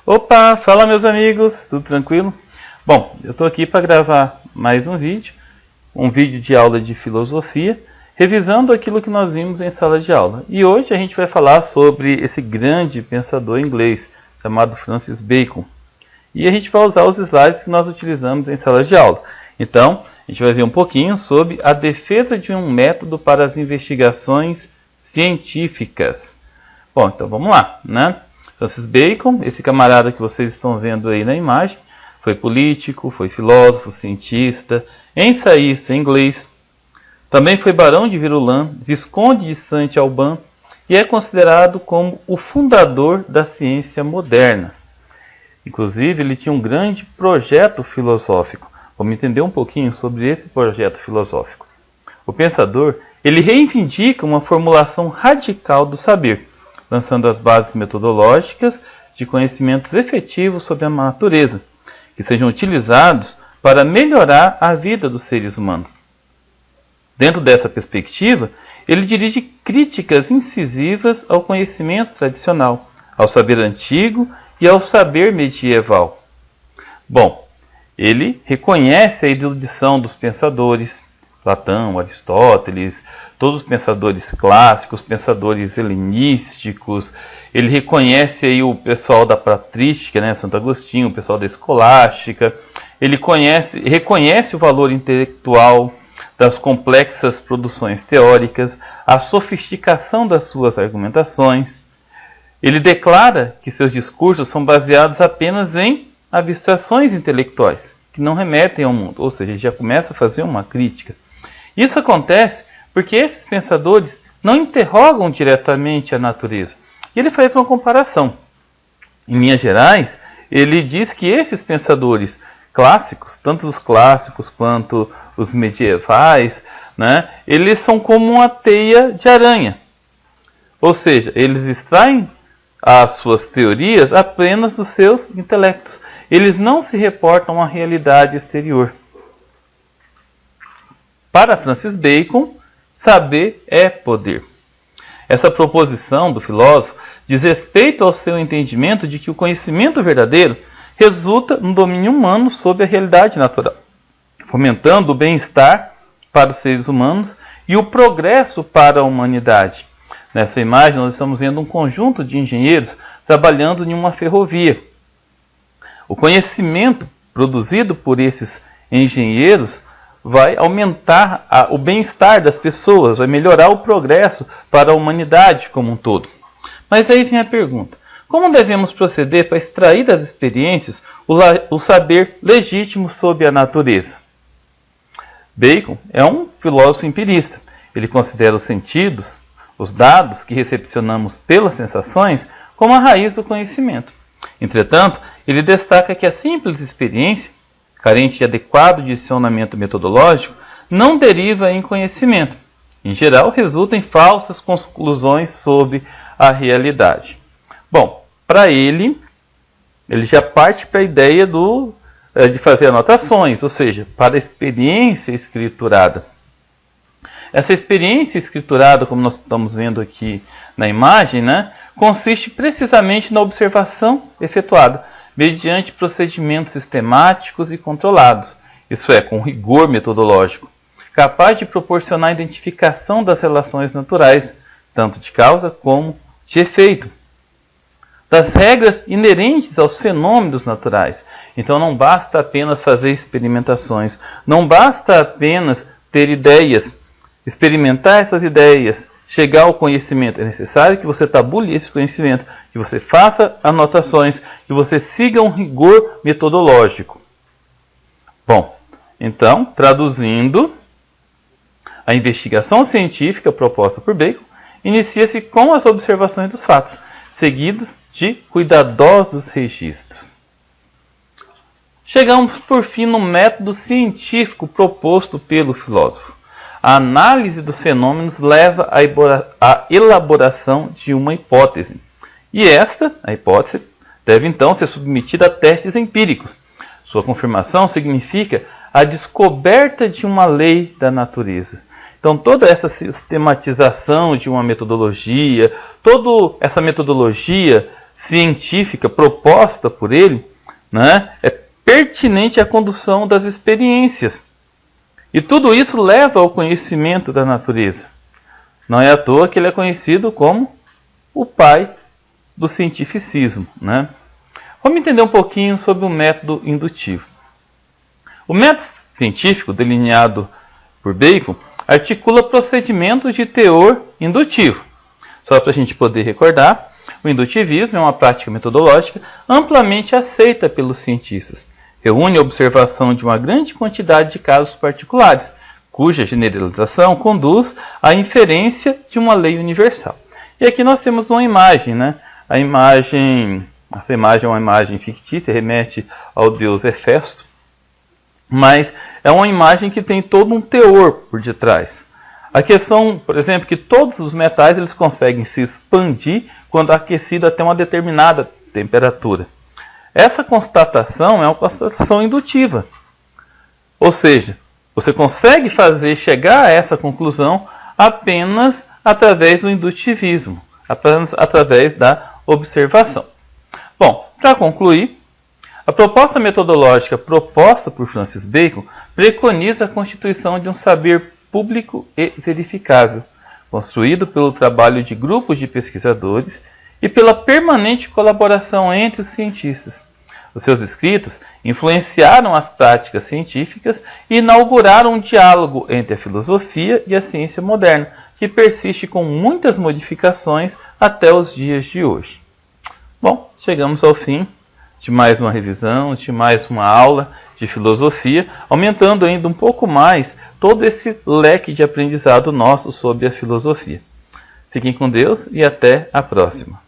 Opa, fala meus amigos, tudo tranquilo? Bom, eu estou aqui para gravar mais um vídeo de aula de filosofia, revisando aquilo que nós vimos em sala de aula. E hoje a gente vai falar sobre esse grande pensador inglês, chamado Francis Bacon. E a gente vai usar os slides que nós utilizamos em sala de aula. Então, a gente vai ver um pouquinho sobre a defesa de um método para as investigações científicas. Bom, então vamos lá, né? Francis Bacon, esse camarada que vocês estão vendo aí na imagem, foi político, foi filósofo, cientista, ensaísta inglês, também foi barão de Verulam, visconde de Saint-Alban e é considerado como o fundador da ciência moderna. Inclusive, ele tinha um grande projeto filosófico. Vamos entender um pouquinho sobre esse projeto filosófico. O pensador, ele reivindica uma formulação radical do saber, lançando as bases metodológicas de conhecimentos efetivos sobre a natureza, que sejam utilizados para melhorar a vida dos seres humanos. Dentro dessa perspectiva, ele dirige críticas incisivas ao conhecimento tradicional, ao saber antigo e ao saber medieval. Bom, ele reconhece a erudição dos pensadores, Platão, Aristóteles, todos os pensadores clássicos, pensadores helenísticos. Ele reconhece aí o pessoal da patrística, né, Santo Agostinho, o pessoal da escolástica. Ele reconhece o valor intelectual das complexas produções teóricas, a sofisticação das suas argumentações. Ele declara que seus discursos são baseados apenas em abstrações intelectuais, que não remetem ao mundo, ou seja, ele já começa a fazer uma crítica. Isso acontece porque esses pensadores não interrogam diretamente a natureza. E ele faz uma comparação. Em linhas gerais, ele diz que esses pensadores clássicos, tanto os clássicos quanto os medievais, né, eles são como uma teia de aranha. Ou seja, eles extraem as suas teorias apenas dos seus intelectos. Eles não se reportam à realidade exterior. Para Francis Bacon, saber é poder. Essa proposição do filósofo diz respeito ao seu entendimento de que o conhecimento verdadeiro resulta no domínio humano sobre a realidade natural, fomentando o bem-estar para os seres humanos e o progresso para a humanidade. Nessa imagem nós estamos vendo um conjunto de engenheiros trabalhando em uma ferrovia. O conhecimento produzido por esses engenheiros vai aumentar o bem-estar das pessoas, vai melhorar o progresso para a humanidade como um todo. Mas aí vem a pergunta: como devemos proceder para extrair das experiências o saber legítimo sobre a natureza? Bacon é um filósofo empirista. Ele considera os sentidos, os dados que recepcionamos pelas sensações, como a raiz do conhecimento. Entretanto, ele destaca que a simples experiência, carente de adequado direcionamento metodológico, não deriva em conhecimento. Em geral, resulta em falsas conclusões sobre a realidade. Bom, para ele já parte para a ideia de fazer anotações, ou seja, para a experiência escriturada. Essa experiência escriturada, como nós estamos vendo aqui na imagem, né, consiste precisamente na observação efetuada, mediante procedimentos sistemáticos e controlados, isso é, com rigor metodológico, capaz de proporcionar a identificação das relações naturais, tanto de causa como de efeito, das regras inerentes aos fenômenos naturais. Então não basta apenas fazer experimentações, não basta apenas ter ideias, experimentar essas ideias, chegar ao conhecimento. É necessário que você tabule esse conhecimento, que você faça anotações, que você siga um rigor metodológico. Bom, então, traduzindo, a investigação científica proposta por Bacon inicia-se com as observações dos fatos, seguidas de cuidadosos registros. Chegamos, por fim, no método científico proposto pelo filósofo. A análise dos fenômenos leva à elaboração de uma hipótese. E a hipótese, deve então ser submetida a testes empíricos. Sua confirmação significa a descoberta de uma lei da natureza. Então, toda essa sistematização de uma metodologia, toda essa metodologia científica proposta por ele, né, é pertinente à condução das experiências. E tudo isso leva ao conhecimento da natureza. Não é à toa que ele é conhecido como o pai do cientificismo, né? Vamos entender um pouquinho sobre o método indutivo. O método científico, delineado por Bacon, articula procedimentos de teor indutivo. Só para a gente poder recordar, o indutivismo é uma prática metodológica amplamente aceita pelos cientistas. Reúne a observação de uma grande quantidade de casos particulares, cuja generalização conduz à inferência de uma lei universal. E aqui nós temos uma imagem, né? Essa imagem é uma imagem fictícia, remete ao deus Hefesto, mas é uma imagem que tem todo um teor por detrás. A questão, por exemplo, que todos os metais eles conseguem se expandir quando aquecido até uma determinada temperatura. Essa constatação é uma constatação indutiva. Ou seja, você consegue chegar a essa conclusão apenas através do indutivismo, apenas através da observação. Bom, para concluir, a proposta metodológica proposta por Francis Bacon preconiza a constituição de um saber público e verificável, construído pelo trabalho de grupos de pesquisadores e pela permanente colaboração entre os cientistas. Os seus escritos influenciaram as práticas científicas e inauguraram um diálogo entre a filosofia e a ciência moderna, que persiste com muitas modificações até os dias de hoje. Bom, chegamos ao fim de mais uma revisão, de mais uma aula de filosofia, aumentando ainda um pouco mais todo esse leque de aprendizado nosso sobre a filosofia. Fiquem com Deus e até a próxima.